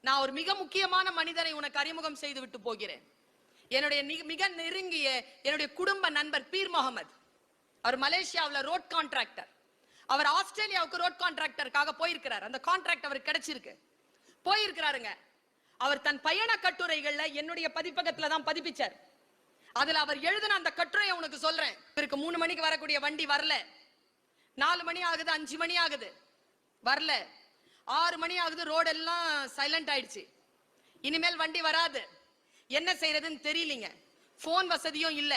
நான் ஒரு மிக முக்கியமான மனிதரை உனக்கு அறிமுகம் செய்து விட்டு போகிறேன். என்னுடைய மிக நெருங்கிய என்னுடைய குடும்ப நண்பர் பீர் முகமது. அவர் மலேசியாவில் ரோட் கான்ட்ராக்டர். அவர் ஆஸ்திரேலியாவுக்கு ரோட் கான்ட்ராக்டருக்காக போயிருக்கிறார். அந்த கான்ட்ராக்ட் அவருக்கு கிடைச்சிருக்கு, போயிருக்கிறாருங்க. அவர் தன் பயண கட்டுரைகள்ல என்னுடைய பதிப்பகத்துல தான் பதிப்பிச்சார். அதுல அவர் எழுதின அந்த கட்டுரையை உனக்கு சொல்றேன். இவருக்கு 3 மணிக்கு வரக்கூடிய வண்டி வரல, 4 மணி ஆகுது, 5 மணி ஆகுது, வரல, 6 மணி ஆகுது, ரோடு எல்லாம் சைலண்ட் ஆயிடுச்சு. இனிமேல் வண்டி வராது, என்ன செய்யறதுன்னு தெரியலீங்க. போன் வசதியும் இல்ல.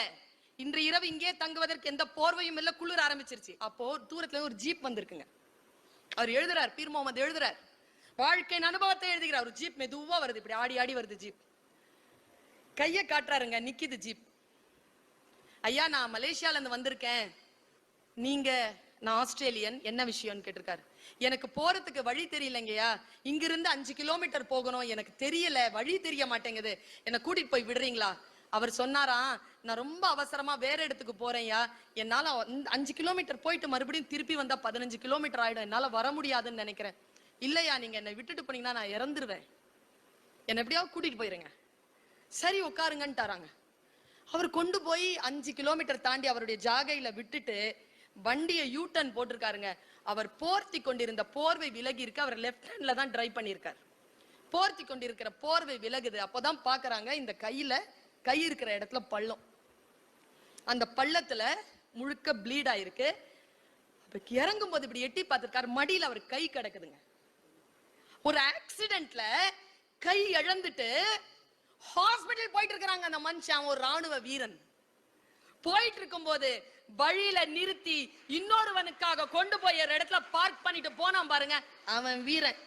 இன்று இரவு இங்கே தங்குவதற்கு எந்த போர்வையும் இல்ல, குளிர ஆரம்பிச்சிருச்சு. அப்போ தூரத்துல ஒரு ஜீப் வந்திருக்குங்க. அவர் எழுதுறார், பீர் முகமது எழுதுறார், வாழ்க்கையின் அனுபவத்தை எழுதுகிறார். ஒரு ஜீப் மெதுவா வருது, இப்படி ஆடி ஆடி வருது ஜீப். கைய காட்டுறாருங்க, நிக்குது ஜீப். ஐயா, நான் மலேசியால இருந்து வந்திருக்கேன், நீங்க? நான் ஆஸ்திரேலியன், என்ன விஷயம்னு கேட்டிருக்காரு. எனக்கு போறதுக்கு வழி தெரியலங்கய்யா, இங்கிருந்து 5 கிலோமீட்டர் போகணும், எனக்கு தெரியல, வழி தெரிய மாட்டேங்குது, என்னை கூட்டிட்டு போய் விடுறீங்களா? அவர் சொன்னாராம், நான் ரொம்ப அவசரமா வேற இடத்துக்கு போறேன்யா, என்னால 5 கிலோமீட்டர் போயிட்டு மறுபடியும் திருப்பி வந்தா 15 கிலோமீட்டர் ஆயிடும், என்னால வர முடியாதுன்னு நினைக்கிறேன். இல்லையா, நீங்க என்னை விட்டுட்டு போனீங்கன்னா நான் இறந்துருவேன், என்னை எப்படியாவது கூட்டிட்டு போயிருங்க. சரி உட்காருங்கன்ட்டாராங்க. அவர் கொண்டு போய் 5 கிலோமீட்டர் தாண்டி அவருடைய ஜாகையில விட்டுட்டு வண்டியை யூட்டர்ன் போட்டிருக்காருங்க. அவர் போர்த்தி கொண்டிருந்த போர்வை விலகி இருக்கு. அவர் லெப்ட் ஹேண்ட்ல தான் டிரைவ் பண்ணியிருக்கார். போர்த்தி கொண்டிருக்கிற போர்வை விலகுது. அப்போதான் பாக்குறாங்க, இந்த கையில கை இருக்கிற இடத்துல பள்ளம், அந்த பள்ளத்துல முழுக்க ப்ளீட் ஆயிருக்கு. இறங்கும் போது இப்படி எட்டி பார்த்திருக்காரு, மடியில் அவர் கை கிடக்குதுங்க. ஒரு ஆக்சிடென்ட்ல கை இழந்துட்டு ஹாஸ்பிட்டல் போயிட்டு இருக்கிறாங்க அந்த மனுஷன். ஒரு ராணுவ வீரன் போயிட்டு இருக்கும் போது வழியில நிறுத்தி இன்னொருவனுக்காக கொண்டு போய் இடத்துல பார்க் பண்ணிட்டு போனான் பாருங்க, அவன் வீரன்.